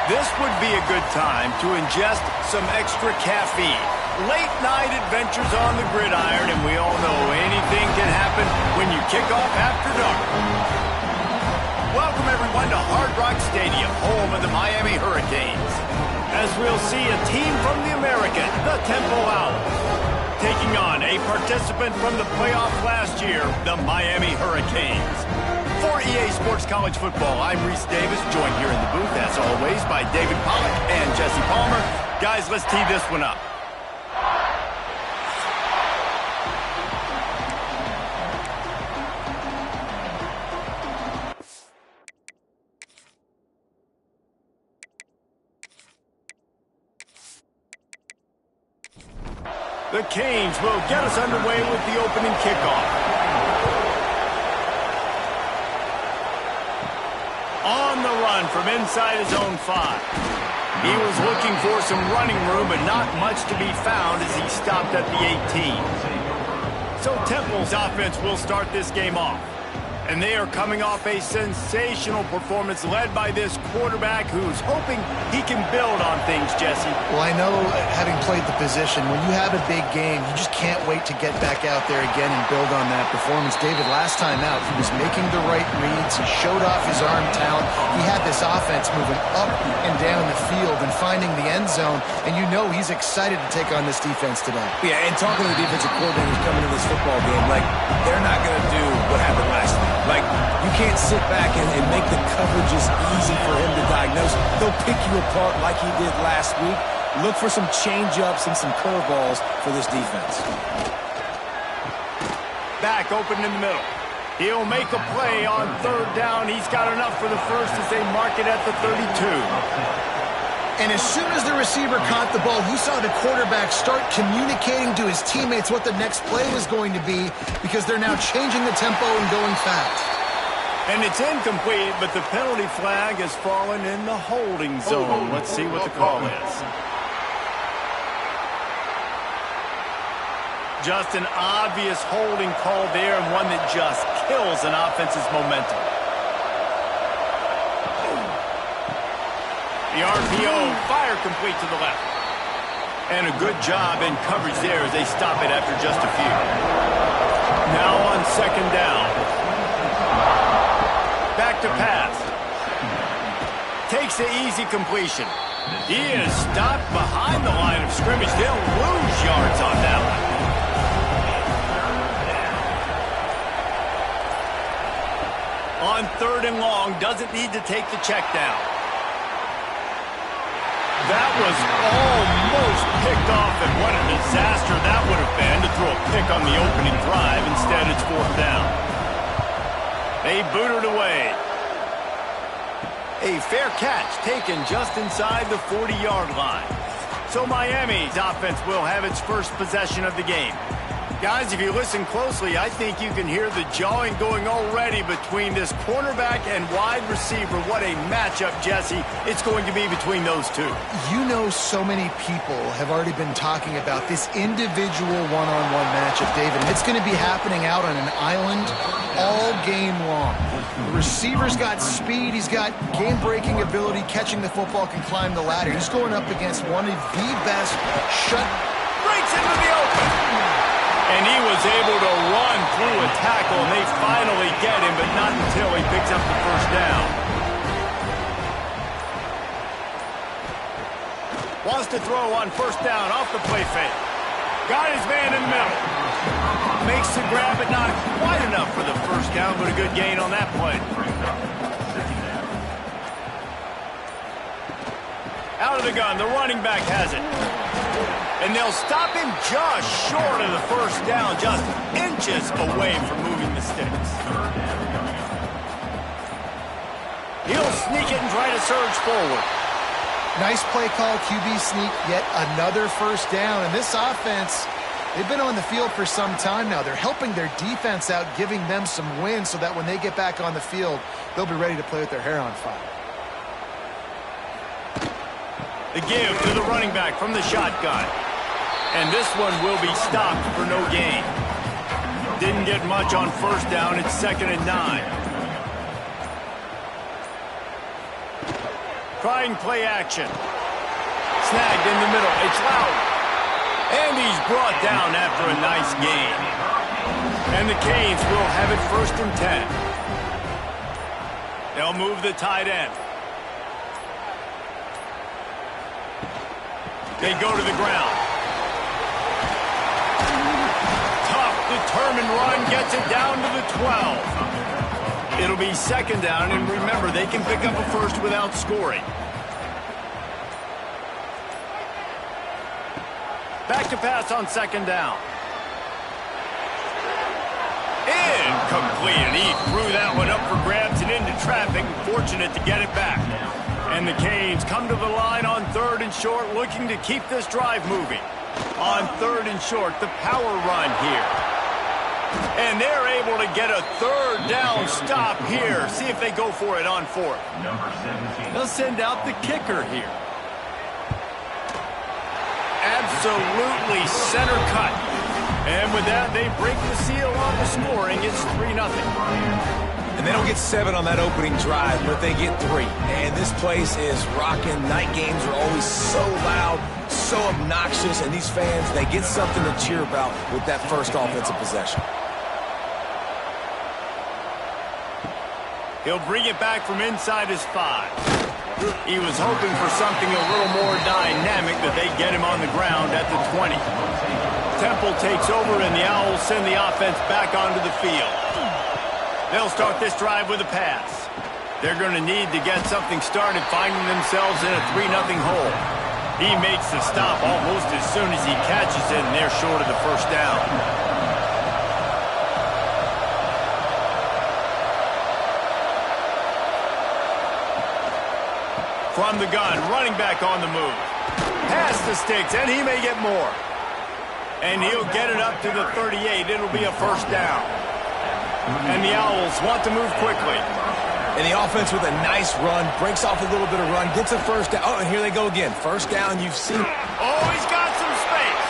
This would be a good time to ingest some extra caffeine. Late night adventures on the gridiron, and we all know anything can happen when you kick off after dark. Welcome everyone to Hard Rock Stadium, home of the Miami Hurricanes. As we'll see a team from the American, the Temple Owls, taking on a participant from the playoff last year, the Miami Hurricanes. For EA Sports College Football, I'm Reese Davis, joined here in the booth, as always, by David Pollack and Jesse Palmer. Guys, let's tee this one up. The Canes will get us underway with the opening kickoff. On the run from inside his own 5. He was looking for some running room, but not much to be found as he stopped at the 18. So Temple's offense will start this game off. And they are coming off a sensational performance led by this quarterback who's hoping he can build on things, Jesse. Well, I know, having played the position, when you have a big game, you just can't wait to get back out there again and build on that performance. David, last time out, he was making the right reads. He showed off his arm talent. He had this offense moving up and down the field and finding the end zone, and you know he's excited to take on this defense today. Yeah, and talking to the defensive coordinators coming into this football game, like, they're not going to do what happened last week. Like, you can't sit back and make the coverages easy for him to diagnose. They'll pick you apart like he did last week. Look for some change-ups and some curveballs for this defense. Back open in the middle. He'll make a play on third down. He's got enough for the first as they mark it at the 32. And as soon as the receiver caught the ball, he saw the quarterback start communicating to his teammates what the next play was going to be, because they're now changing the tempo and going fast. And it's incomplete, but the penalty flag has fallen in the holding zone. Let's see what the call is. Just an obvious holding call there, and one that just kills an offense's momentum. The RPO, fire complete to the left. And a good job in coverage there as they stop it after just a few. Now on second down. Back to pass. Takes the easy completion. He is stopped behind the line of scrimmage. They'll lose yards on that one. On third and long, doesn't need to take the check down. That was almost picked off, and what a disaster that would have been to throw a pick on the opening drive. Instead, it's fourth down. They boot it away. A fair catch taken just inside the 40-yard line. So Miami's offense will have its first possession of the game. Guys, if you listen closely, I think you can hear the jawing going already between this cornerback and wide receiver. What a matchup, Jesse, it's going to be between those two. You know, so many people have already been talking about this individual one-on-one matchup, David. It's going to be happening out on an island all game long. The receiver's got speed. He's got game-breaking ability, catching the football, can climb the ladder. He's going up against one of the best breaks into the open. And he was able to run through a tackle, and they finally get him, but not until he picks up the first down. Wants to throw on first down off the play fake. Got his man in the middle. Makes the grab, but not quite enough for the first down, but a good gain on that play. Out of the gun, the running back has it. And they'll stop him just short of the first down, just inches away from moving the sticks. He'll sneak it and try to surge forward. Nice play call, QB sneak, yet another first down. And this offense, they've been on the field for some time now. They're helping their defense out, giving them some wins so that when they get back on the field, they'll be ready to play with their hair on fire. The give to the running back from the shotgun. And this one will be stopped for no gain. Didn't get much on first down. It's 2nd and 9. Trying play action. Snagged in the middle. It's Loud. And he's brought down after a nice gain. And the Canes will have it 1st and 10. They'll move the tight end. They go to the ground. Tough, determined run gets it down to the 12. It'll be 2nd down, and remember, they can pick up a first without scoring. Back to pass on 2nd down. Incomplete, and he threw that one up for grabs and into traffic. Fortunate to get it back. And the Canes come to the line on 3rd and short, looking to keep this drive moving. On 3rd and short, the power run here. And they're able to get a 3rd down stop here. See if they go for it on 4th. They'll send out the kicker here. Absolutely center cut. And with that, they break the seal on the scoring. It's 3-0. And they don't get 7 on that opening drive, but they get 3. And this place is rocking. Night games are always so loud, so obnoxious, and these fans, they get something to cheer about with that first offensive possession. He'll bring it back from inside his 5. He was hoping for something a little more dynamic, that they get him on the ground at the 20. Temple takes over, and the Owls send the offense back onto the field. They'll start this drive with a pass. They're going to need to get something started, finding themselves in a 3-0 hole. He makes the stop almost as soon as he catches it, and they're short of the 1st down. From the gun, running back on the move. Past the sticks, and he may get more. And he'll get it up to the 38. It'll be a 1st down. And the Owls want to move quickly. And the offense with a nice run, breaks off a little bit of run, gets a 1st down. Oh, and here they go again. 1st down, you've seen. Oh, he's got some space.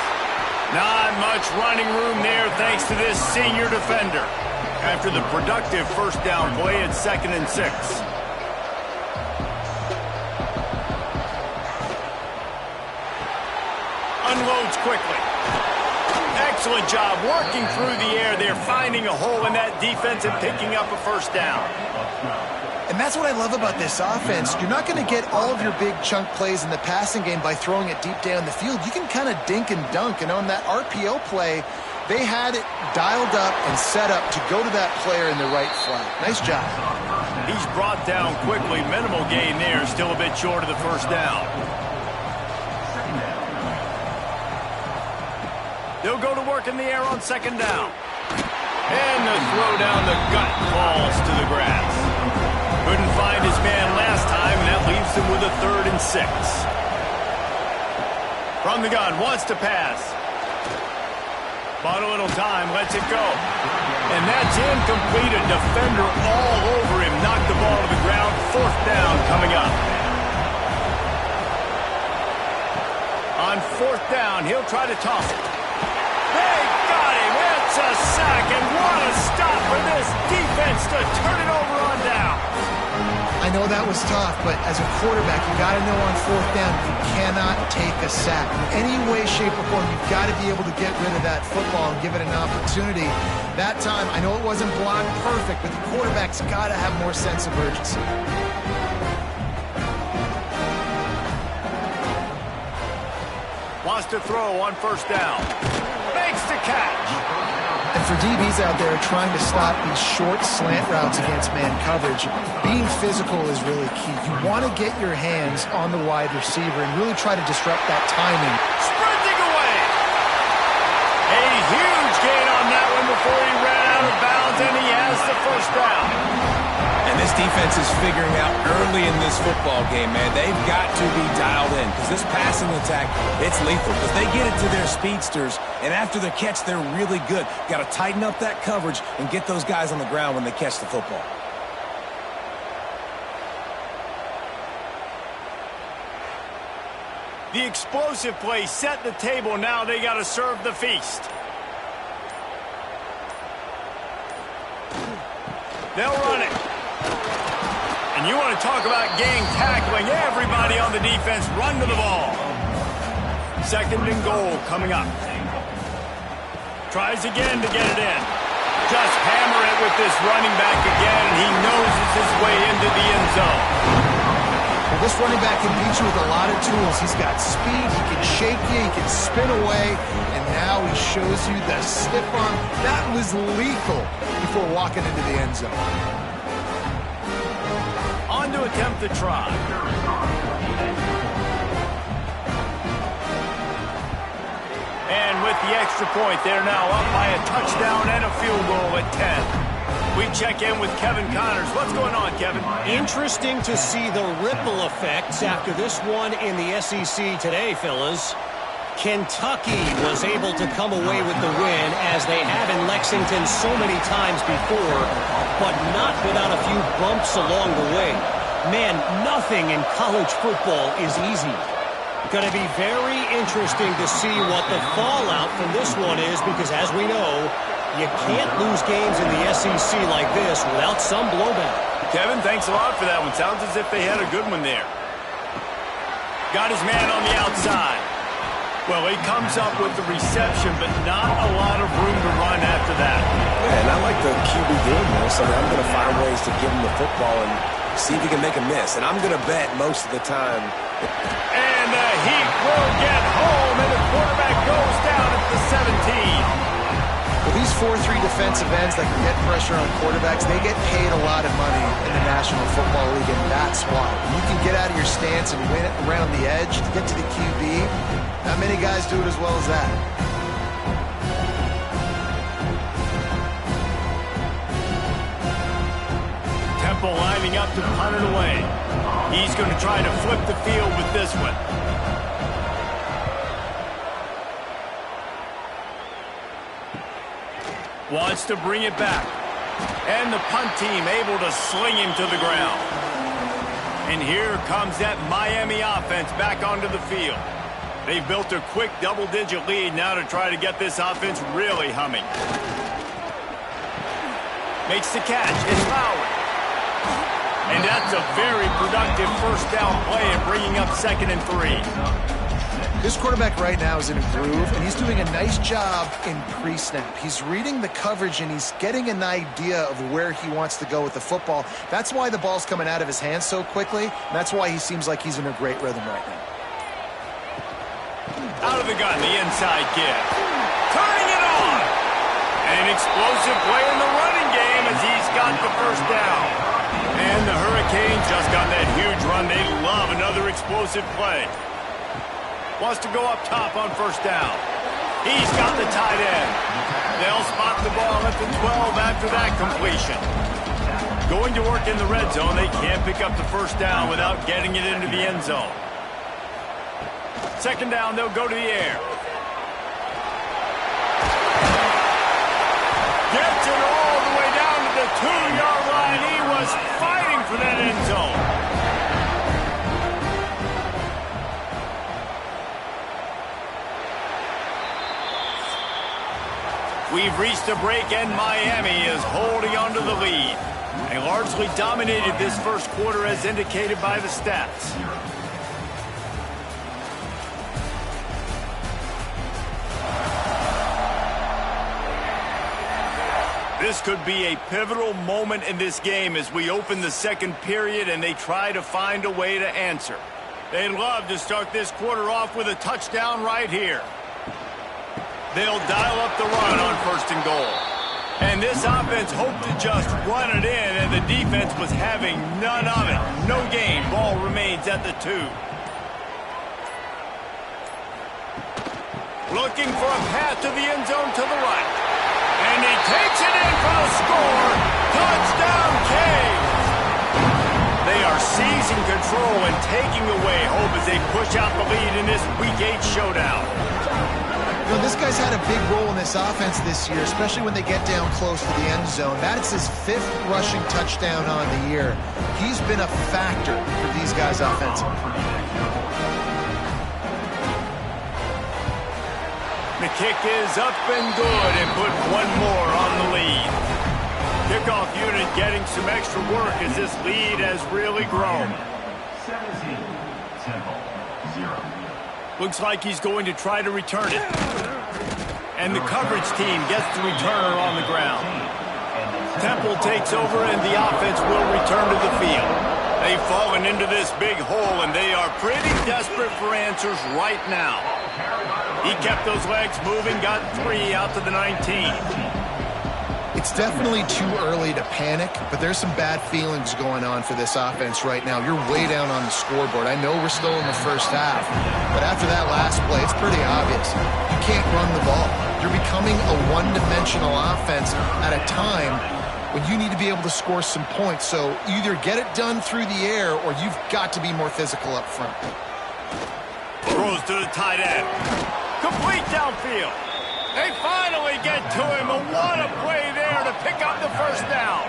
Not much running room there thanks to this senior defender. After the productive 1st down play, it's 2nd and 6. Unloads quickly. Excellent job working through the air. They're finding a hole in that defense and picking up a 1st down. And that's what I love about this offense. You're not going to get all of your big chunk plays in the passing game by throwing it deep down the field. You can kind of dink and dunk. And on that RPO play, they had it dialed up and set up to go to that player in the right flat. Nice job. He's brought down quickly. Minimal gain there. Still a bit short of the 1st down. They'll go to work in the air on 2nd down. And the throw down the gut falls to the grass. Couldn't find his man last time, and that leaves him with a 3rd and 6. From the gun, wants to pass. Bought a little time, lets it go. And that's incomplete. A defender all over him. Knocked the ball to the ground. 4th down coming up. On 4th down, he'll try to toss it. They got him. It's a sack, and what a stop for this defense to turn it over on down. I know that was tough, but as a quarterback, you got to know on 4th down, you cannot take a sack. In any way, shape, or form, you've got to be able to get rid of that football and give it an opportunity. That time, I know it wasn't blocked perfect, but the quarterback's got to have more sense of urgency. Wants to throw on 1st down. Makes the catch. And for DBs out there trying to stop these short slant routes against man coverage, being physical is really key. You want to get your hands on the wide receiver and really try to disrupt that timing. Sprinting away. A huge gain on that one before he ran out of bounds, and he has the 1st down. And this defense is figuring out early in this football game, man, they've got to be dialed in because this passing attack, it's lethal because they get it to their speedsters, and after the catch, they're really good. Got to tighten up that coverage and get those guys on the ground when they catch the football. The explosive play set the table. Now they got to serve the feast. They'll run it. And you want to talk about gang tackling. Everybody on the defense run to the ball. 2nd and goal coming up. Tries again to get it in. Just hammer it with this running back again. He noses his way into the end zone. Well, this running back can beat you with a lot of tools. He's got speed, he can shake you, he can spin away, and now he shows you the stiff arm. That was lethal before walking into the end zone. On to attempt the try. And with the extra point, they're now up by a touchdown and a field goal at 10. We check in with Kevin Connors. What's going on, Kevin? Interesting to see the ripple effects after this one in the SEC today, fellas. Kentucky was able to come away with the win, as they have in Lexington so many times before, but not without a few bumps along the way. Man, nothing in college football is easy. Going to be very interesting to see what the fallout from this one is, because as we know, you can't lose games in the SEC like this without some blowback. Kevin, thanks a lot for that one. Sounds as if they had a good one there. Got his man on the outside. Well, he comes up with the reception, but not a lot of room to run after that. Man, I like the QB doing this. I mean, I'm going to find ways to give him the football and see if he can make a miss. And I'm going to bet most of the time. And the Heat will get home, and the quarterback goes down at the 17. Well, these 4-3 defensive ends that can get pressure on quarterbacks, they get paid a lot of money in the National Football League, and that's why. You can get out of your stance and win it around the edge to get to the QB. Not many guys do it as well as that. Temple lining up to punt it away. He's going to try to flip the field with this one. Wants to bring it back. And the punt team able to sling him to the ground. And here comes that Miami offense back onto the field. They've built a quick double-digit lead now to try to get this offense really humming. Makes the catch. It's Lowry. And that's a very productive first down play and bringing up 2nd and 3. This quarterback right now is in a groove, and he's doing a nice job in pre-snap. He's reading the coverage, and he's getting an idea of where he wants to go with the football. That's why the ball's coming out of his hands so quickly, and that's why he seems like he's in a great rhythm right now. Out of the gun, the inside kid. Turning it on. An explosive play in the running game as he's got the first down. And the Hurricanes just got that huge run. They love another explosive play. Wants to go up top on first down. He's got the tight end. They'll spot the ball at the 12 after that completion. Going to work in the red zone. They can't pick up the first down without getting it into the end zone. 2nd down, they'll go to the air. Gets it all the way down to the 2-yard line. He was fighting for that end zone. We've reached a break, and Miami is holding on to the lead. They largely dominated this first quarter as indicated by the stats. This could be a pivotal moment in this game as we open the second period and they try to find a way to answer. They'd love to start this quarter off with a touchdown right here. They'll dial up the run on 1st and goal. And this offense hoped to just run it in, and the defense was having none of it. No gain. Ball remains at the 2. Looking for a path to the end zone to the right. And he takes it in for the score. Touchdown, Canes. They are seizing control and taking away hope as they push out the lead in this Week 8 showdown. You know, this guy's had a big role in this offense this year, especially when they get down close to the end zone. That's his 5th rushing touchdown on the year. He's been a factor for these guys offensively. The kick is up and good and put one more on the lead. Kickoff unit getting some extra work as this lead has really grown. 17, Temple, 0. Looks like he's going to try to return it. And the coverage team gets the returner on the ground. Temple takes over and the offense will return to the field. They've fallen into this big hole and they are pretty desperate for answers right now. He kept those legs moving, got 3 out to the 19. It's definitely too early to panic, but there's some bad feelings going on for this offense right now. You're way down on the scoreboard. I know we're still in the first half, but after that last play, it's pretty obvious. You can't run the ball. You're becoming a one-dimensional offense at a time when you need to be able to score some points. So either get it done through the air or you've got to be more physical up front. Throws to the tight end. Complete downfield. They finally get to him, and what a play there to pick up the first down.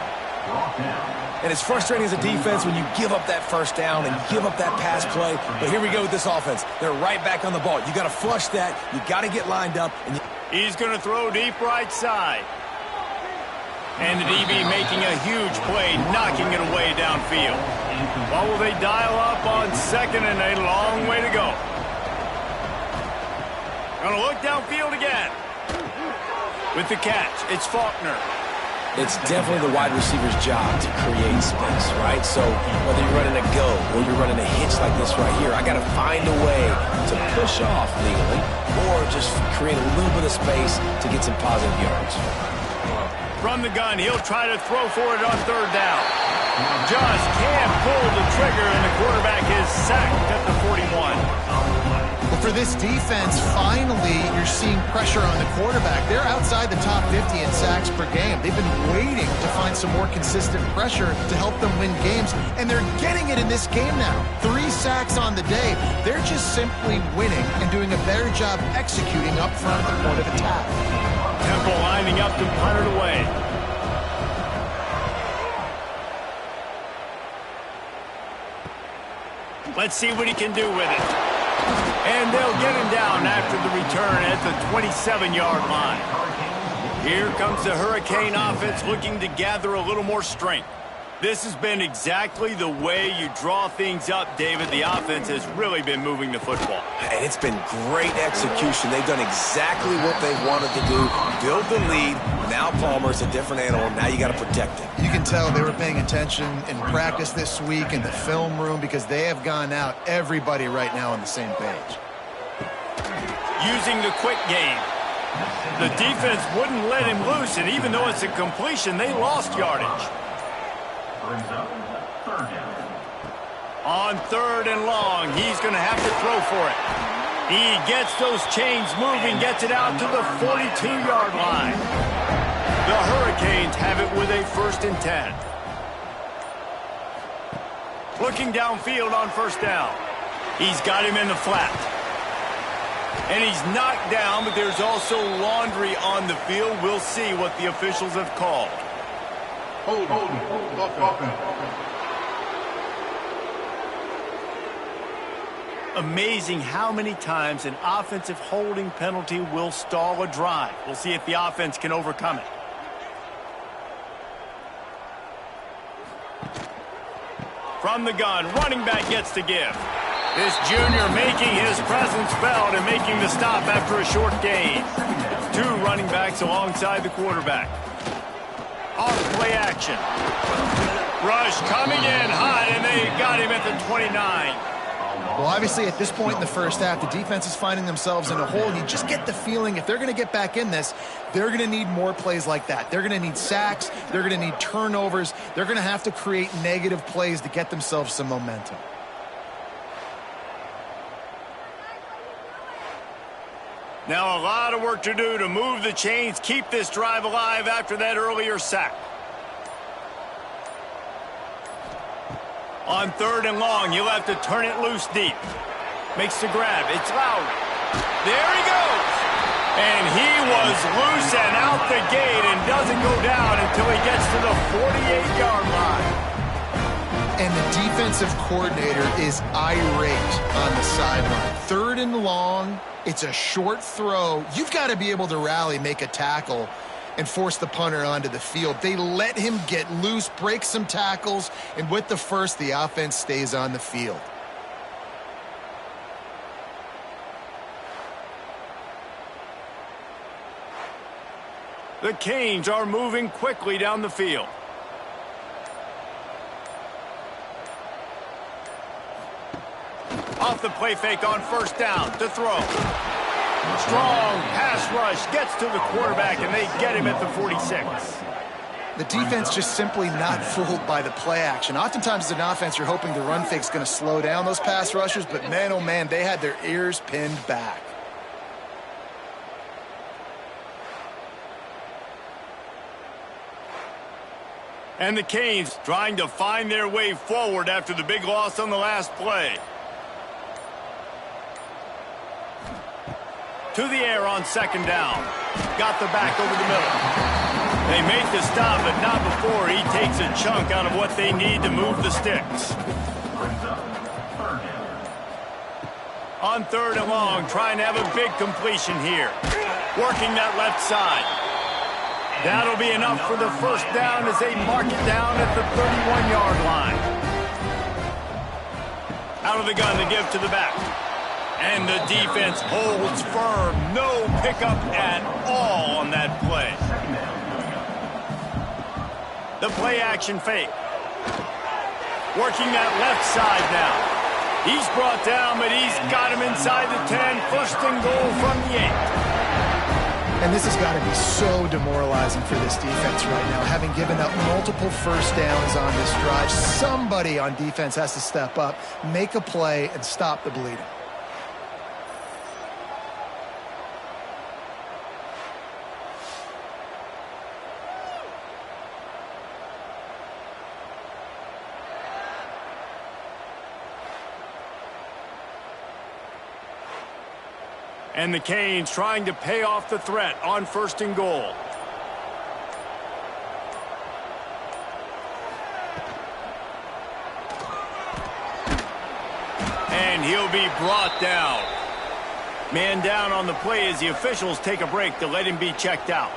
And it's frustrating as a defense when you give up that first down and give up that pass play. But here we go with this offense. They're right back on the ball. You got to flush that. You got to get lined up. And he's going to throw deep right side. And the DB making a huge play, knocking it away downfield. What will they dial up on second and a long way to go? Going to look downfield again. With the catch, it's Faulkner. it's definitely the wide receiver's job to create space, right? So whether you're running a go or you're running a hitch like this right here, I got to find a way to push off legally or just create a little bit of space to get some positive yards. From the gun, he'll try to throw for it on third down. Just can't pull the trigger, and the quarterback is sacked at the 41. Well, for this defense, finally, you're seeing pressure on the quarterback. They're outside the top 50 in sacks per game. They've been waiting to find some more consistent pressure to help them win games, and they're getting it in this game now. 3 sacks on the day. They're just simply winning and doing a better job executing up front at the point of attack. Temple lining up to punt it away. Let's see what he can do with it. And they'll get him down after the return at the 27-yard line. Here comes the Hurricane offense looking to gather a little more strength. This has been exactly the way you draw things up, David. The offense has really been moving the football. And it's been great execution. They've done exactly what they wanted to do. Build the lead. Now Palmer's a different animal. Now you got to protect him. You can tell they were paying attention in practice this week in the film room because they have gone out, everybody right now on the same page. Using the quick game. The defense wouldn't let him loose, and even though it's a completion, they lost yardage. On third and long, he's going to have to throw for it. He gets those chains moving, gets it out to the 42-yard line. The Hurricanes have it with a 1st and 10. Looking downfield on first down. He's got him in the flat. And he's knocked down, but there's also laundry on the field. We'll see what the officials have called. Amazing how many times an offensive holding penalty will stall a drive. We'll see if the offense can overcome it. From the gun, running back gets to give. This junior making his presence felt and making the stop after a short gain. 2 running backs alongside the quarterback. Off play action. Rush coming in high, and they got him at the 29. Well, obviously, at this point in the first half, the defense is finding themselves in a hole. You just get the feeling if they're going to get back in this, they're going to need more plays like that. They're going to need sacks. They're going to need turnovers. They're going to have to create negative plays to get themselves some momentum. Now a lot of work to do to move the chains, keep this drive alive after that earlier sack. On third and long, you'll have to turn it loose deep. Makes the grab. It's Lowry. There he goes. And he was loose and out the gate and doesn't go down until he gets to the 48-yard line. And the defensive coordinator is irate on the sideline. 3rd and long, it's a short throw. You've got to be able to rally, make a tackle, and force the punter onto the field. They let him get loose, break some tackles, and with the first, the offense stays on the field. The Canes are moving quickly down the field. Off the play fake on first down to throw. Strong pass rush gets to the quarterback, and they get him at the 46. The defense just simply not fooled by the play action. Oftentimes as an offense, you're hoping the run fake's going to slow down those pass rushers, but man, oh man, they had their ears pinned back. And the Canes trying to find their way forward after the big loss on the last play. To the air on second down. Got the back over the middle. They make the stop, but not before he takes a chunk out of what they need to move the sticks. On third and long, trying to have a big completion here. Working that left side. That'll be enough for the first down as they mark it down at the 31-yard line. Out of the gun to give to the back. And the defense holds firm. No pickup at all on that play. The play action fake. Working that left side now. He's brought down, but he's got him inside the 10. First and goal from the 8. And this has got to be so demoralizing for this defense right now. Having given up multiple first downs on this drive, somebody on defense has to step up, make a play, and stop the bleeding. And the Canes trying to pay off the threat on first and goal. And he'll be brought down. Man down on the play as the officials take a break to let him be checked out.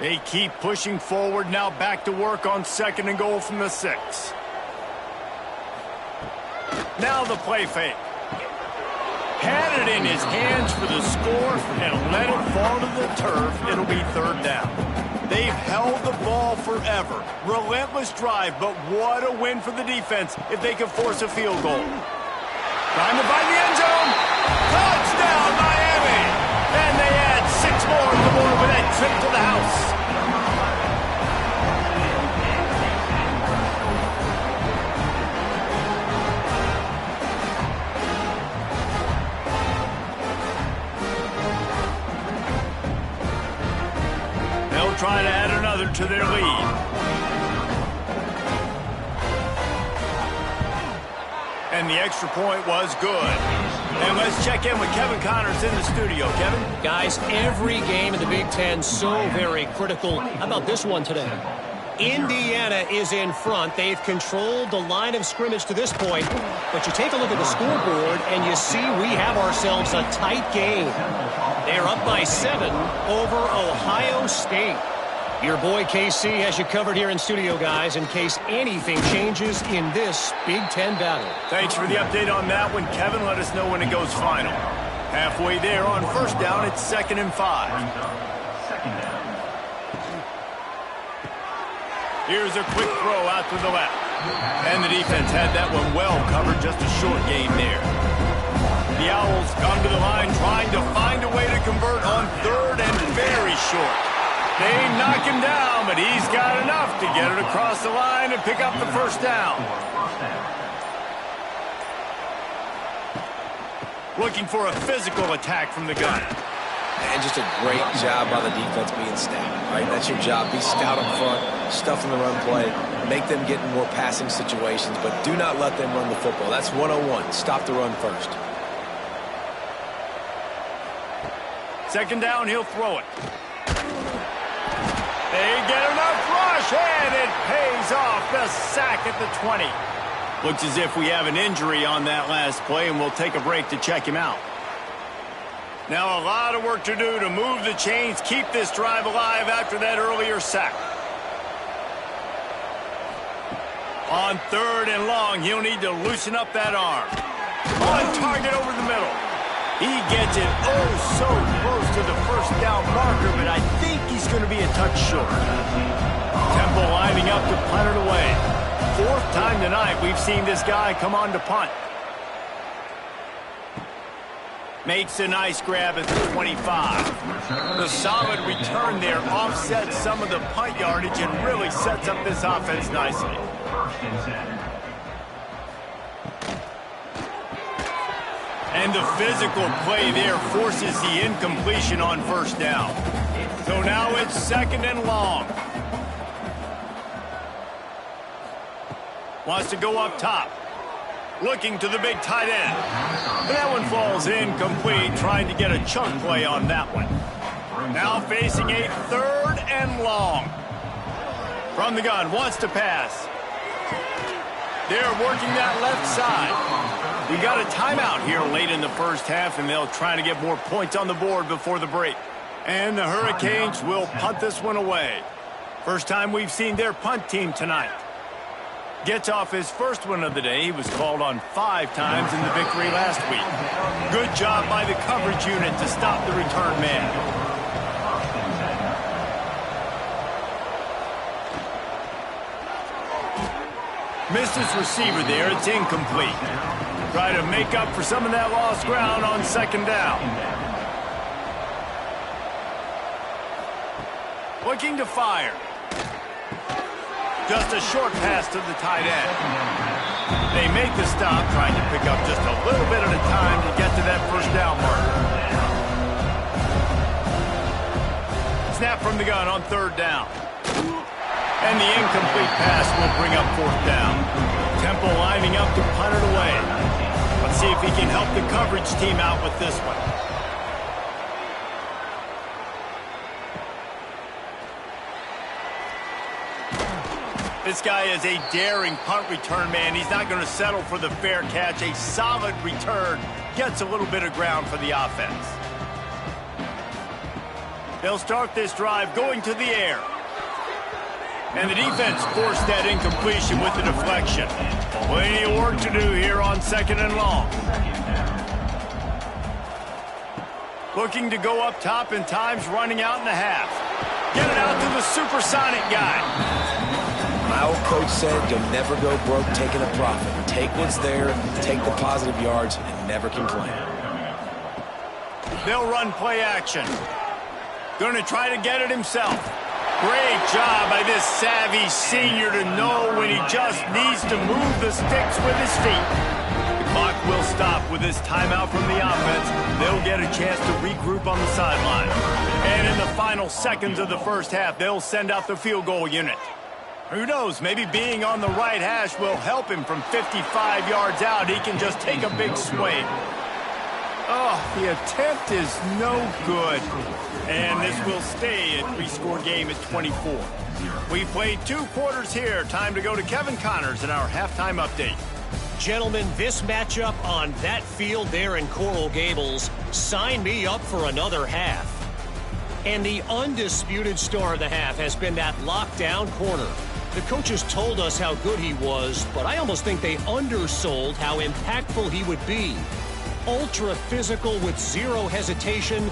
They keep pushing forward, now back to work on second and goal from the 6. Now the play fake. Had it in his hands for the score and let it fall to the turf. It'll be third down. They've held the ball forever. Relentless drive, but what a win for the defense if they can force a field goal. Trying to find the end zone. Touchdown, Miami! And they add 6 more to the board with that trip to the house. Try to add another to their lead. And the extra point was good. And let's check in with Kevin Connors in the studio. Kevin? Guys, every game in the Big Ten so very critical. How about this one today? Indiana is in front. They've controlled the line of scrimmage to this point. But you take a look at the scoreboard, and you see we have ourselves a tight game. They're up by 7 over Ohio State. Your boy KC has you covered here in studio, guys, in case anything changes in this Big Ten battle. Thanks for the update on that one, Kevin. Let us know when it goes final. Halfway there on first down, it's 2nd and 5. Here's a quick throw out to the left. And the defense had that one well covered, just a short gain there. The Owls come to the line trying to find a way to convert on third and very short. They knock him down, but he's got enough to get it across the line and pick up the first down. Looking for a physical attack from the gun. And just a great job by the defense being stout, right? That's your job. Be stout up front, stuff in the run play, make them get in more passing situations, but do not let them run the football. That's 101. Stop the run first. Second down, he'll throw it. They get enough rush, and it pays off. The sack at the 20. Looks as if we have an injury on that last play, and we'll take a break to check him out. Now a lot of work to do to move the chains, keep this drive alive after that earlier sack. On 3rd and long, he'll need to loosen up that arm. On target over the middle. He gets it oh so close to the first down marker, but I think he's going to be a touch short. Temple lining up to punt it away. 4th time tonight we've seen this guy come on to punt. Makes a nice grab at the 25. The solid return there offsets some of the punt yardage and really sets up this offense nicely. And the physical play there forces the incompletion on 1st down. So now it's 2nd and long. Wants to go up top. Looking to the big tight end. That one falls incomplete, trying to get a chunk play on that one. Now facing a 3rd and long. From the gun, wants to pass. They're working that left side. We got a timeout here late in the 1st half, and they'll try to get more points on the board before the break. And the Hurricanes will punt this one away. First time we've seen their punt team tonight. Gets off his first one of the day. He was called on 5 times in the victory last week. Good job by the coverage unit to stop the return man. Missed his receiver there. It's incomplete. Try to make up for some of that lost ground on 2nd down. Looking to fire. Just a short pass to the tight end. They make the stop, trying to pick up just a little bit at a time to get to that 1st down marker. Snap from the gun on 3rd down. And the incomplete pass will bring up 4th down. Temple lining up to punt it away. Let's see if he can help the coverage team out with this one. This guy is a daring punt return man. He's not going to settle for the fair catch. A solid return gets a little bit of ground for the offense. They'll start this drive going to the air. And the defense forced that incompletion with the deflection. Plenty of work to do here on 2nd and long. Looking to go up top, and time's running out in the half. Get it out to the supersonic guy. My old coach said you'll never go broke taking a profit. Take what's there, take the positive yards, and never complain. They'll run play action. Going to try to get it himself. Great job by this savvy senior to know when he just needs to move the sticks with his feet. The clock will stop with this timeout from the offense. They'll get a chance to regroup on the sideline. And in the final seconds of the 1st half, they'll send out the field goal unit. Who knows, maybe being on the right hash will help him from 55 yards out. He can just take a big swing. Oh, the attempt is no good. And this will stay a 3-score game at 24. We played 2 quarters here. Time to go to Kevin Connors in our halftime update. Gentlemen, this matchup on that field there in Coral Gables, sign me up for another half. And the undisputed star of the half has been that lockdown corner. The coaches told us how good he was, but I almost think they undersold how impactful he would be. Ultra physical with zero hesitation,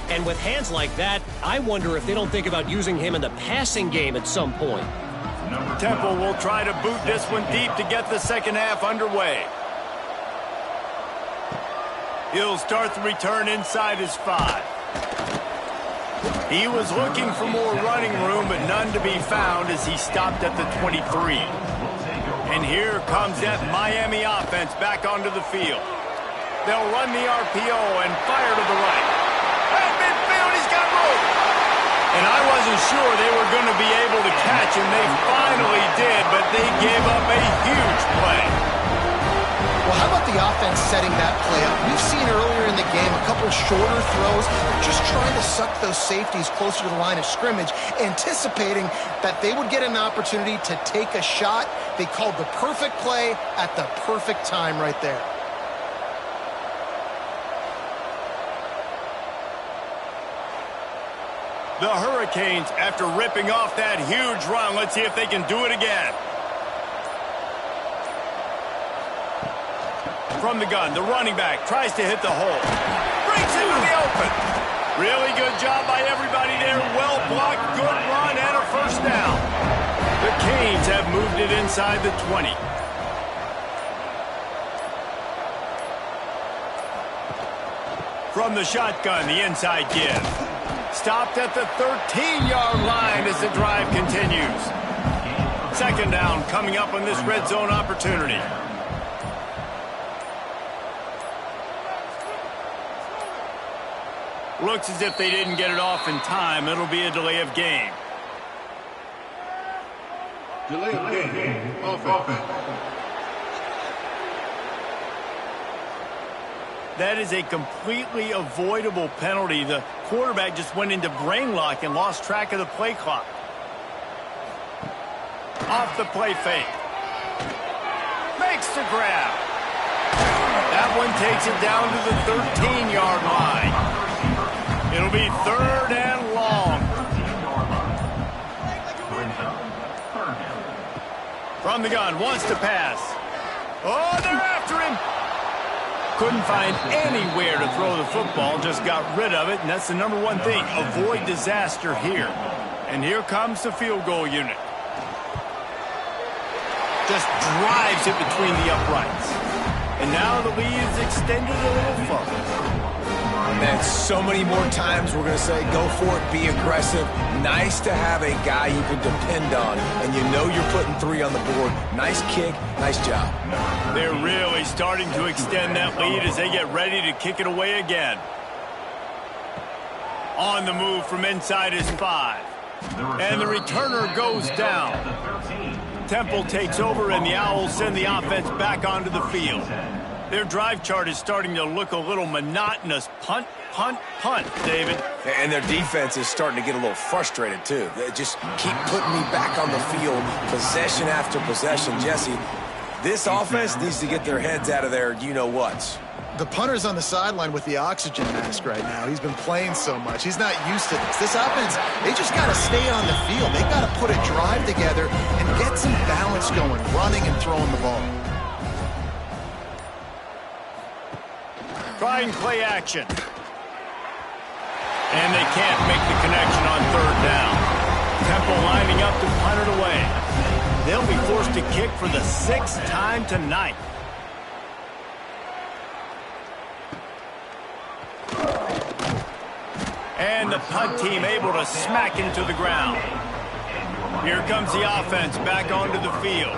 and with hands like that, I wonder if they don't think about using him in the passing game at some point. Temple will try to boot this one deep to get the 2nd half underway. He'll start the return inside his 5. He was looking for more running room, but none to be found as he stopped at the 23. And here comes that Miami offense back onto the field. They'll run the RPO and fire to the right. At midfield, he's got room. And I wasn't sure they were going to be able to catch him. They finally did, but they gave up a huge play. Well, how about the offense setting that play up? We've seen earlier in the game a couple shorter throws, just trying to suck those safeties closer to the line of scrimmage, anticipating that they would get an opportunity to take a shot. They called the perfect play at the perfect time right there. The Hurricanes, after ripping off that huge run, let's see if they can do it again. From the gun, the running back tries to hit the hole. Breaks into the open. Really good job by everybody there. Well blocked, good run, and a first down. The Canes have moved it inside the 20. From the shotgun, the inside give. Stopped at the 13-yard line as the drive continues. Second down coming up on this red zone opportunity. Looks as if they didn't get it off in time. It'll be a delay of game. Delay of game. Offense. That is a completely avoidable penalty. The quarterback just went into brain lock and lost track of the play clock. Off the play fake. Makes the grab. That one takes it down to the 13-yard line. It'll be third and long. From the gun, wants to pass. Oh, they're after him. Couldn't find anywhere to throw the football, just got rid of it, and that's the number one thing. Avoid disaster here. And here comes the field goal unit. Just drives it between the uprights. And now the lead is extended a little further. Man, so many more times we're going to say, go for it, be aggressive. Nice to have a guy you can depend on, and you know you're putting 3 on the board. Nice kick, nice job. They're really starting to extend that lead as they get ready to kick it away again. On the move from inside his 5. And the returner goes down. Temple takes over, and the Owls send the offense back onto the field. Their drive chart is starting to look a little monotonous. Punt, punt, punt, David. And their defense is starting to get a little frustrated, too. They just keep putting me back on the field, possession after possession. Jesse, this offense needs to get their heads out of their you-know-whats. The punter's on the sideline with the oxygen mask right now. He's been playing so much. He's not used to this. This offense, they just got to stay on the field. They've got to put a drive together and get some balance going, running and throwing the ball. Try and play action. And they can't make the connection on third down. Temple lining up to punt it away. They'll be forced to kick for the 6th time tonight. And the punt team able to smack into the ground. Here comes the offense back onto the field.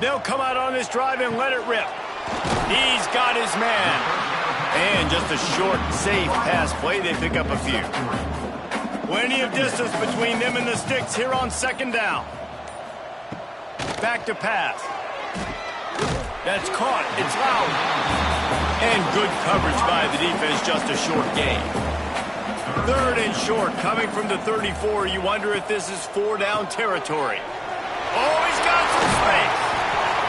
They'll come out on this drive and let it rip. He's got his man. And just a short, safe pass play. They pick up a few. Plenty of distance between them and the sticks here on second down. Back to pass. That's caught. It's loud. And good coverage by the defense. Just a short gain. Third and short coming from the 34. You wonder if this is 4-down territory. Oh, he's got some space.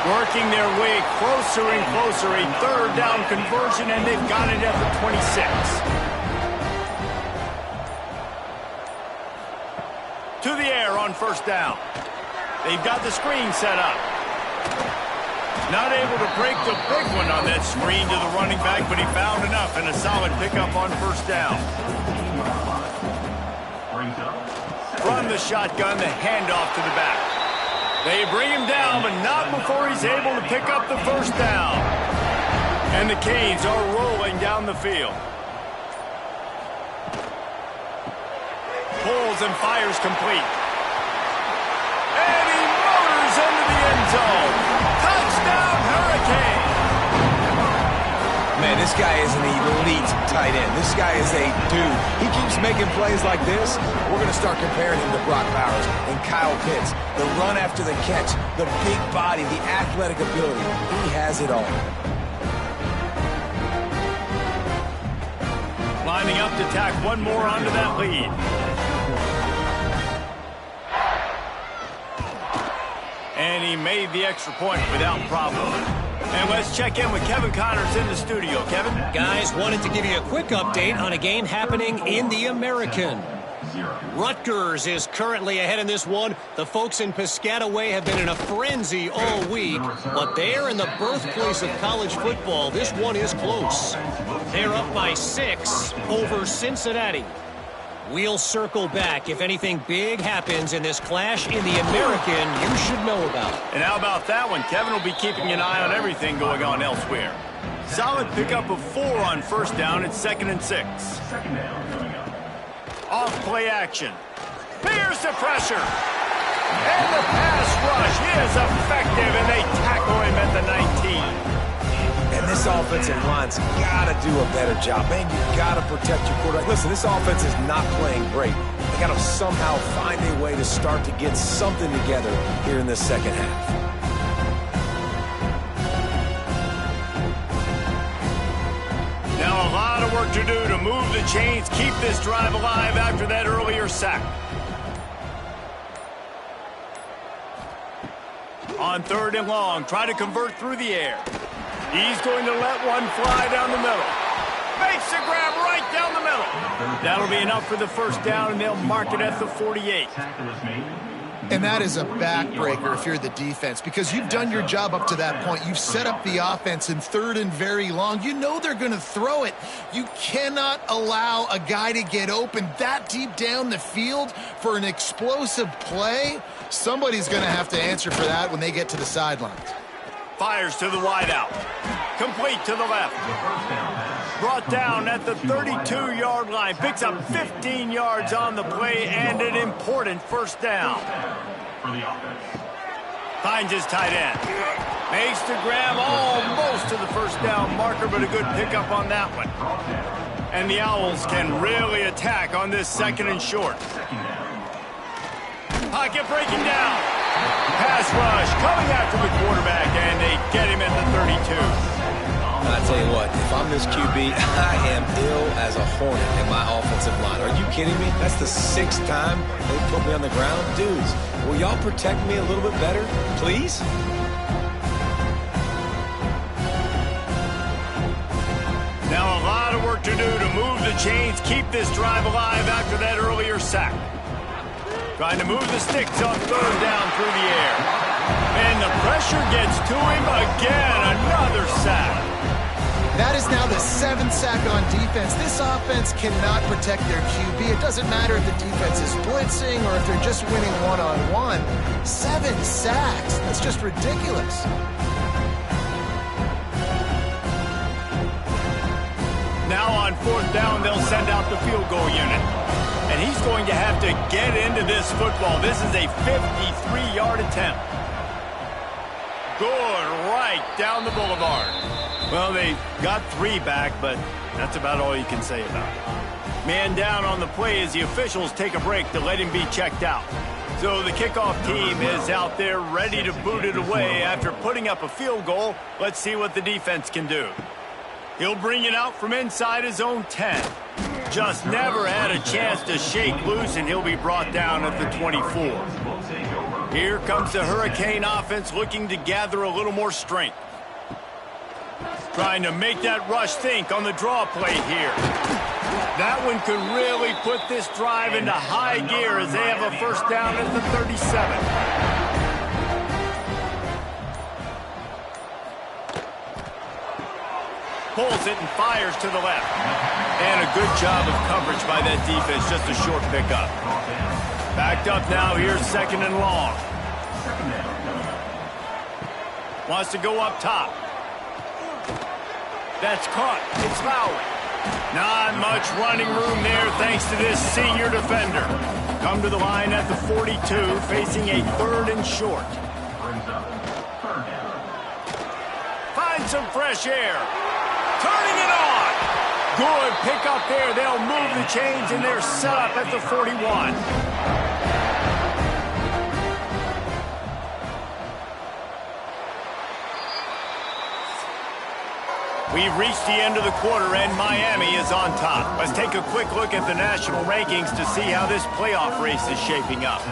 Working their way closer and closer. A third down conversion, and they've got it at the 26. To the air on first down. They've got the screen set up. Not able to break the big one on that screen to the running back, but he found enough and a solid pickup on first down. From the shotgun, the handoff to the back. They bring him down, but not before he's able to pick up the first down. And the Canes are rolling down the field. Pulls and fires complete. And he motors into the end zone. Touchdown, Hurricane! Man, this guy is an elite tight end. This guy is a dude. He keeps making plays like this. We're going to start comparing him to Brock Bowers and Kyle Pitts. The run after the catch, the big body, the athletic ability. He has it all. Lining up to tack one more onto that lead. And he made the extra point without problem. And let's check in with Kevin Connors in the studio. Kevin? Guys, wanted to give you a quick update on a game happening in the American. Rutgers is currently ahead in this one. The folks in Piscataway have been in a frenzy all week, but they're in the birthplace of college football. This one is close. They're up by 6 over Cincinnati. We'll circle back. If anything big happens in this clash in the American, you should know about it. And how about that one? Kevin will be keeping an eye on everything going on elsewhere. Solid pickup of 4 on first down. It's 2nd and 6. Off play action. Here's the pressure. And the pass rush is effective, and they tackle him at the 19. And this offensive line's got to do a better job. Man, you got to protect your quarterback. Listen, this offense is not playing great. They got to somehow find a way to start to get something together here in the second half. Now a lot of work to do to move the chains, keep this drive alive after that earlier sack. On 3rd and long, try to convert through the air. He's going to let one fly down the middle. Makes the grab right down the middle. That'll be enough for the first down, and they'll mark it at the 48. And that is a backbreaker if you're the defense, because you've done your job up to that point. You've set up the offense in 3rd and very long. You know they're going to throw it. You cannot allow a guy to get open that deep down the field for an explosive play. Somebody's going to have to answer for that when they get to the sidelines. Fires to the wideout. Complete to the left. Brought down at the 32-yard line. Picks up 15 yards on the play and an important first down. Finds his tight end. Makes the grab almost to the first down marker, but a good pickup on that one. And the Owls can really attack on this 2nd and short. Pocket breaking down. Pass rush coming after the quarterback, and they get him at the 32. I tell you what, if I'm this QB, I am ill as a hornet in my offensive line. Are you kidding me? That's the 6th time they put me on the ground. Dudes, will y'all protect me a little bit better, please? Now a lot of work to do to move the chains, keep this drive alive after that earlier sack. Trying to move the sticks on 3rd down through the air. And the pressure gets to him again. Another sack. That is now the 7th sack on defense. This offense cannot protect their QB. It doesn't matter if the defense is blitzing or if they're just winning one-on-one. 7 sacks. That's just ridiculous. Now on 4th down, they'll send out the field goal unit. And he's going to have to get into this football. This is a 53-yard attempt. Good right down the boulevard. Well, they got 3 back, but that's about all you can say about it. Man down on the play as the officials take a break to let him be checked out. So the kickoff team is out there ready to boot it away after putting up a field goal. Let's see what the defense can do. He'll bring it out from inside his own 10. Just never had a chance to shake loose, and he'll be brought down at the 24. Here comes the Hurricane offense looking to gather a little more strength. Trying to make that rush think on the draw play here. That one could really put this drive into high gear as they have a first down at the 37. Pulls it and fires to the left. And a good job of coverage by that defense, just a short pickup. Backed up now, here's 2nd and long. Wants to go up top. That's caught. It's Lowry. Not much running room there thanks to this senior defender. Come to the line at the 42, facing a 3rd and short. Find some fresh air. Turning it on. Good pickup there. They'll move the chains, and they're set up at the 41. We've reached the end of the quarter, and Miami is on top. Let's take a quick look at the national rankings to see how this playoff race is shaping up.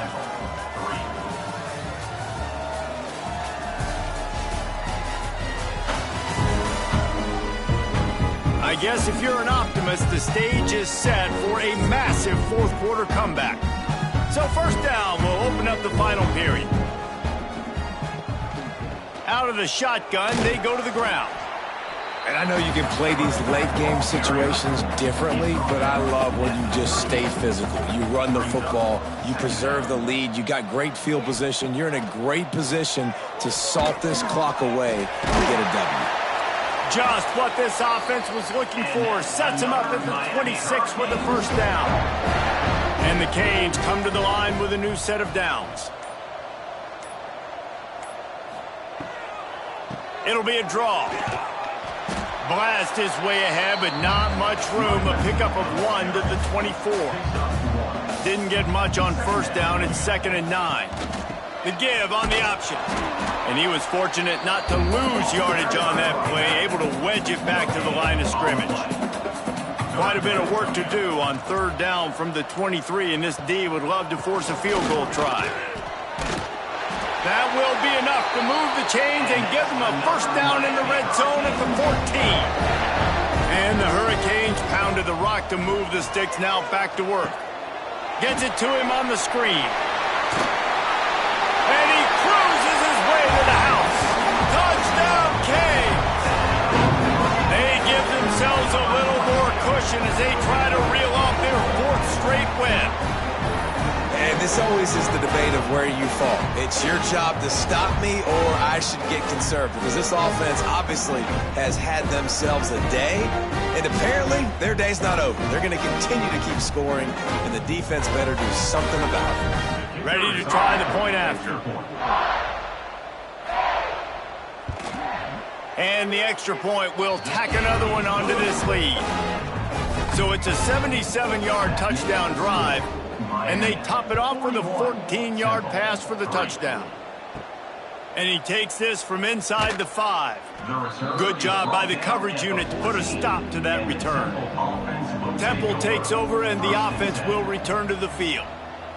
I guess if you're an optimist, the stage is set for a massive fourth-quarter comeback. So first down, we'll open up the final period. Out of the shotgun, they go to the ground. And I know you can play these late-game situations differently, but I love when you just stay physical. You run the football, you preserve the lead, you got great field position. You're in a great position to salt this clock away and get a W. Just what this offense was looking for. Sets him up at the 26 with the first down. And the Canes come to the line with a new set of downs. It'll be a draw. Blast his way ahead, but not much room. A pickup of 1 to the 24. Didn't get much on first down. It's 2nd and 9. The give on the option. And he was fortunate not to lose yardage on that play, able to wedge it back to the line of scrimmage. Quite a bit of work to do on third down from the 23, and this D would love to force a field goal try. That will be enough to move the chains and give them a first down in the red zone at the 14. And the Hurricanes pounded the rock to move the sticks, now back to work. Gets it to him on the screen. And he cruises his way to the house. Touchdown, Canes! They give themselves a little more cushion as they try to reel off their 4th straight win. And this always is the debate of where you fall. It's your job to stop me, or I should get conservative. Because this offense obviously has had themselves a day, and apparently their day's not over. They're going to continue to keep scoring, and the defense better do something about it. Ready to try the point after. And the extra point will tack another one onto this lead. So it's a 77-yard touchdown drive. And they top it off with a 14-yard pass for the touchdown. And he takes this from inside the 5. Good job by the coverage unit to put a stop to that return. Temple takes over and the offense will return to the field.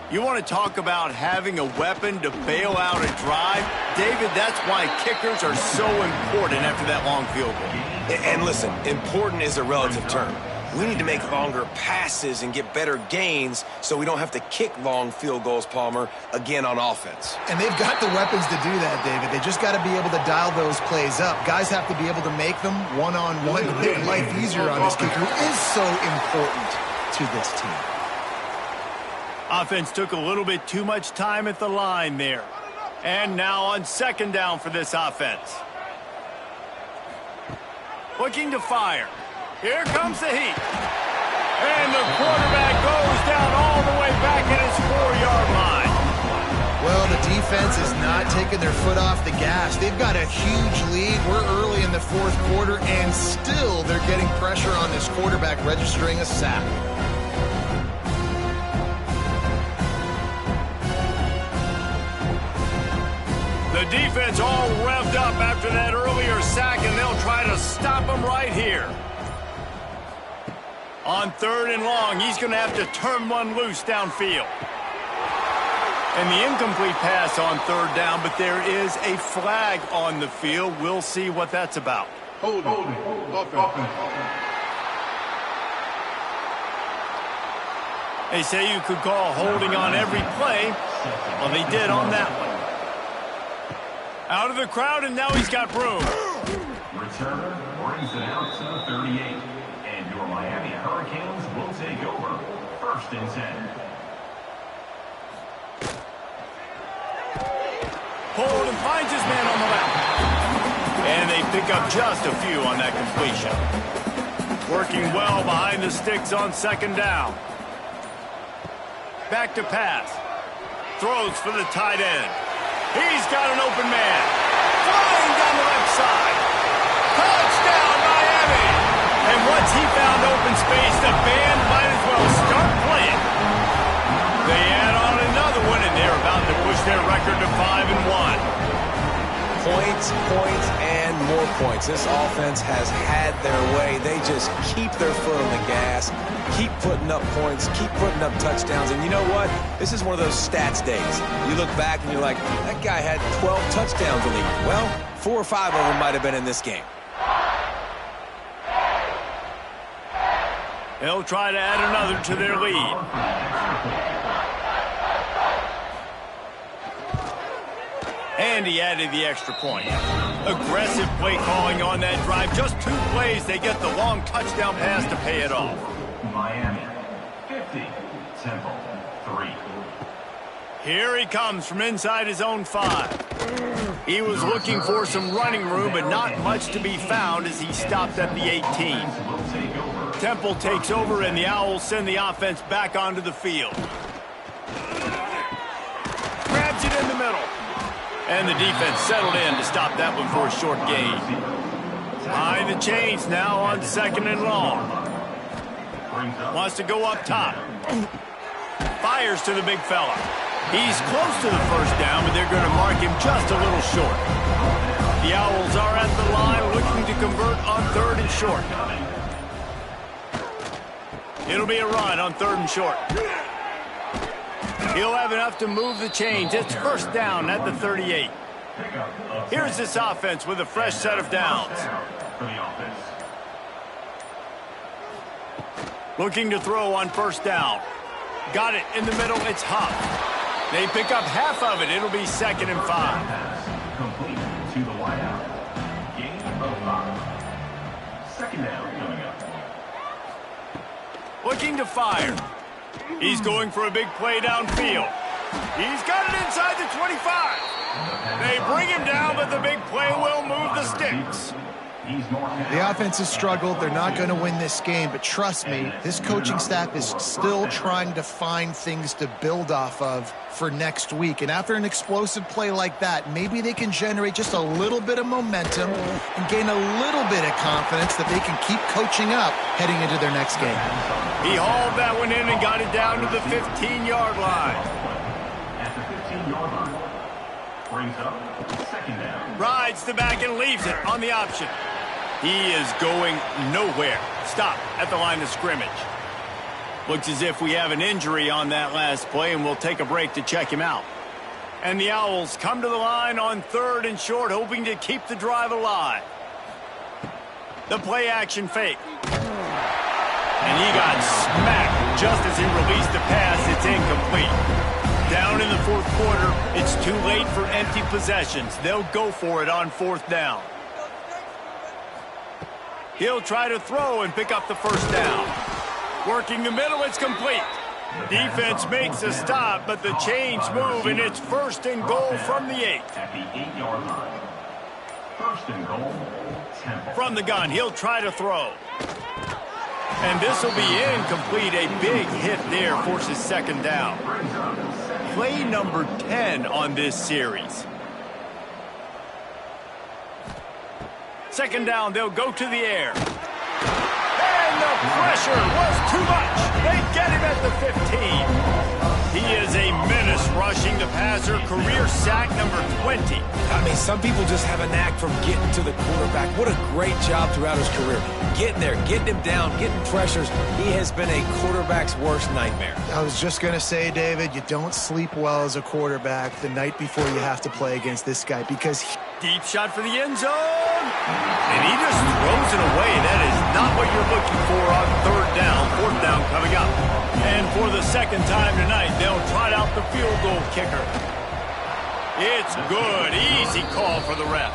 You want to talk about having a weapon to bail out a drive? David, that's why kickers are so important after that long field goal. And listen, important is a relative term. We need to make longer passes and get better gains so we don't have to kick long field goals, Palmer, again on offense. And they've got the weapons to do that, David. They just got to be able to dial those plays up. Guys have to be able to make them one-on-one to make life easier on this kicker, who is so important to this team. Offense took a little bit too much time at the line there. And now on second down for this offense. Looking to fire. Here comes the heat. And the quarterback goes down all the way back at his 4-yard line. Well, the defense is not taking their foot off the gas. They've got a huge lead. We're early in the 4th quarter, and still they're getting pressure on this quarterback, registering a sack. The defense all revved up after that earlier sack, and they'll try to stop him right here. On 3rd and long, he's going to have to turn one loose downfield. And the incomplete pass on 3rd down, but there is a flag on the field. We'll see what that's about. Holding. Offense. They say you could call holding on every play. Well, they did on that one. Out of the crowd, and now he's got room. Returner brings it out to the 38. And your Miami Hurricanes will take over. 1st and 10. Hold and finds his man on the left. And they pick up just a few on that completion. Working well behind the sticks on 2nd down. Back to pass. Throws for the tight end. He's got an open man. Flying down the left side. Touchdown, Miami! And once he found open space, the band might as well start playing. They add on another one, and they're about to push their record to 5-1. Points, and more points. This offense has had their way. They just keep their foot on the gas, keep putting up points, keep putting up touchdowns. And you know what? This is one of those stats days. You look back and you're like, that guy had 12 touchdowns in the year. Well, 4 or 5 of them might have been in this game. They'll try to add another to their lead. And he added the extra point. Aggressive play calling on that drive. Just 2 plays, they get the long touchdown pass to pay it off. Miami, 50. Temple, 3. Here he comes from inside his own 5. He was looking for some running room, but not much to be found as he stopped at the 18. Temple takes over, and the Owls send the offense back onto the field. Grabs it in the middle. And the defense settled in to stop that one for a short gain. Behind the chains now on 2nd and long. Wants to go up top. Fires to the big fella. He's close to the first down, but they're going to mark him just a little short. The Owls are at the line looking to convert on 3rd and short. It'll be a run on 3rd and short. He'll have enough to move the chains. It's 1st down at the 38. Here's this offense with a fresh set of downs. Looking to throw on 1st down. Got it in the middle. It's Huff. They pick up half of it. It'll be 2nd and 5. Complete to the wideout. Gain of 5. 2nd down coming up. Looking to fire. He's going for a big play downfield. He's got it inside the 25. They bring him down, but the big play will move the sticks. The offense has struggled. They're not going to win this game, but trust me, this coaching staff is still trying to find things to build off of for next week. And after an explosive play like that, maybe they can generate just a little bit of momentum and gain a little bit of confidence that they can keep coaching up heading into their next game. He hauled that one in and got it down to the 15-yard line. At the 15-yard line. Brings up 2nd down. Rides the back and leaves it on the option. He is going nowhere. Stop at the line of scrimmage. Looks as if we have an injury on that last play, and we'll take a break to check him out. And the Owls come to the line on 3rd and short, hoping to keep the drive alive. The play action fake. And he got smacked just as he released the pass. It's incomplete. Down in the 4th quarter, it's too late for empty possessions. They'll go for it on 4th down. He'll try to throw and pick up the 1st down. Working the middle, it's complete. Defense makes a stop, but the chains move, and it's 1st and goal from the 8. At the 8-yard line. 1st and goal, Temple. From the gun, he'll try to throw. And this will be incomplete. A big hit there forces 2nd down. Play number 10 on this series. 2nd down, they'll go to the air. And the pressure was too much. They get him at the 15. He is a menace rushing the passer. Career sack number 20. I mean, some people just have a knack for getting to the quarterback. What a great job throughout his career. Getting there, getting him down, getting pressures. He has been a quarterback's worst nightmare. I was just going to say, David, you don't sleep well as a quarterback the night before you have to play against this guy because Deep shot for the end zone. And he just throws it away. That is not what you're looking for on 3rd down. 4th down coming up. And for the 2nd time tonight, they'll trot out the field goal kicker. It's good. Easy call for the ref.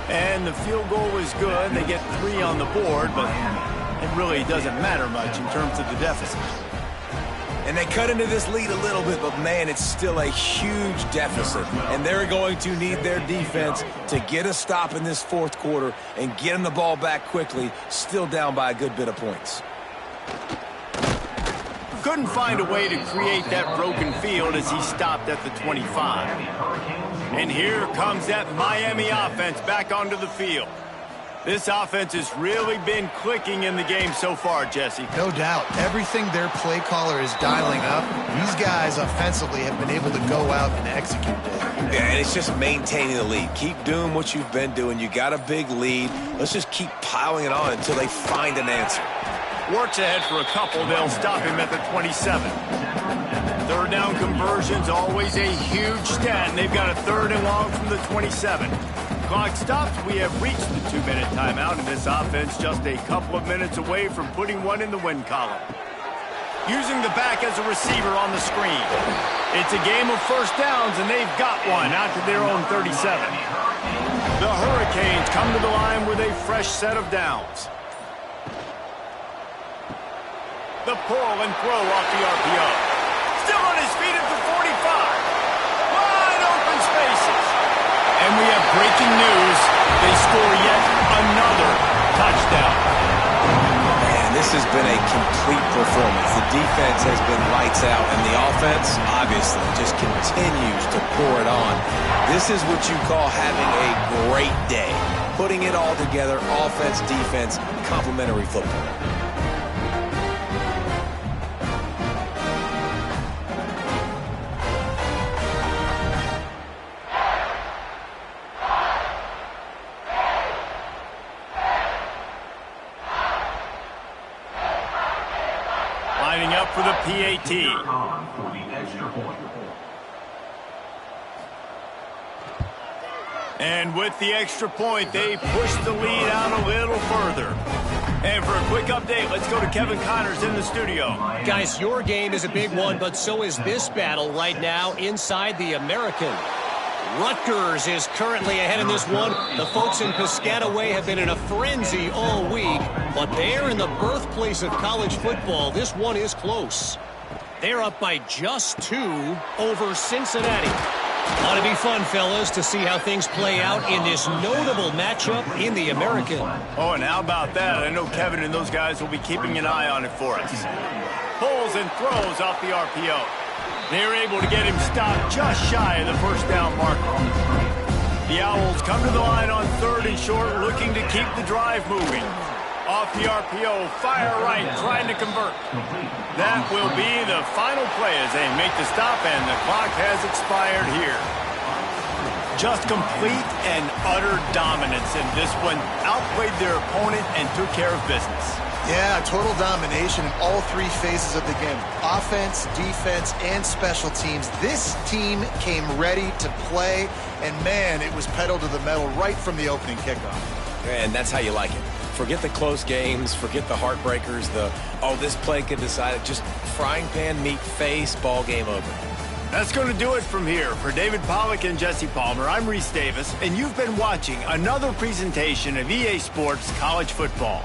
And the field goal is good. They get 3 on the board, but it really doesn't matter much in terms of the deficit. And they cut into this lead a little bit, but man, it's still a huge deficit. And they're going to need their defense to get a stop in this 4th quarter and get them the ball back quickly, still down by a good bit of points. Couldn't find a way to create that broken field as he stopped at the 25. And here comes that Miami offense back onto the field. This offense has really been clicking in the game so far, Jesse. no doubt, everything their play caller is dialing up, these guys offensively have been able to go out and execute it. Yeah, and it's just maintaining the lead. Keep doing what you've been doing. You got a big lead. Let's just keep piling it on until they find an answer. Works ahead for a couple. They'll stop him at the 27. 3rd down conversions, always a huge stat, and they've got a 3rd and long from the 27. clock stops, we have reached the 2-minute timeout, and this offense just a couple of minutes away from putting one in the win column. Using the back as a receiver on the screen. It's a game of first downs, and they've got one out to their own 37. The Hurricanes come to the line with a fresh set of downs. The pull and throw off the RPO. Still on his feet at the 45. Wide open spaces. And we have breaking news. They score yet another touchdown. Man, this has been a complete performance. The defense has been lights out, and the offense, obviously, just continues to pour it on. This is what you call having a great day. Putting it all together, offense, defense, complementary football. Lining up for the PAT. For the extra point. And with the extra point, they push the lead out a little further. And for a quick update, let's go to Kevin Connors in the studio. Guys, your game is a big one, but so is this battle right now inside the American. Rutgers is currently ahead in this one. The folks in Piscataway have been in a frenzy all week, but they're in the birthplace of college football. This one is close. They're up by just 2 over Cincinnati. Ought to be fun, fellas, to see how things play out in this notable matchup in the American. Oh, and how about that? I know Kevin and those guys will be keeping an eye on it for us. Pulls and throws off the RPO. They're able to get him stopped just shy of the first down marker. The Owls come to the line on 3rd and short, looking to keep the drive moving. Off the RPO, fire right, trying to convert. That will be the final play as they make the stop, and the clock has expired here. Just complete and utter dominance in this one. Outplayed their opponent and took care of business. Yeah, total domination in all 3 phases of the game. Offense, defense, and special teams. This team came ready to play, and man, it was pedal to the metal right from the opening kickoff. And that's how you like it. Forget the close games, forget the heartbreakers, this play could decide it. Just frying pan, meat face, ball game over. That's going to do it from here. For David Pollack and Jesse Palmer, I'm Reese Davis, and you've been watching another presentation of EA Sports College Football.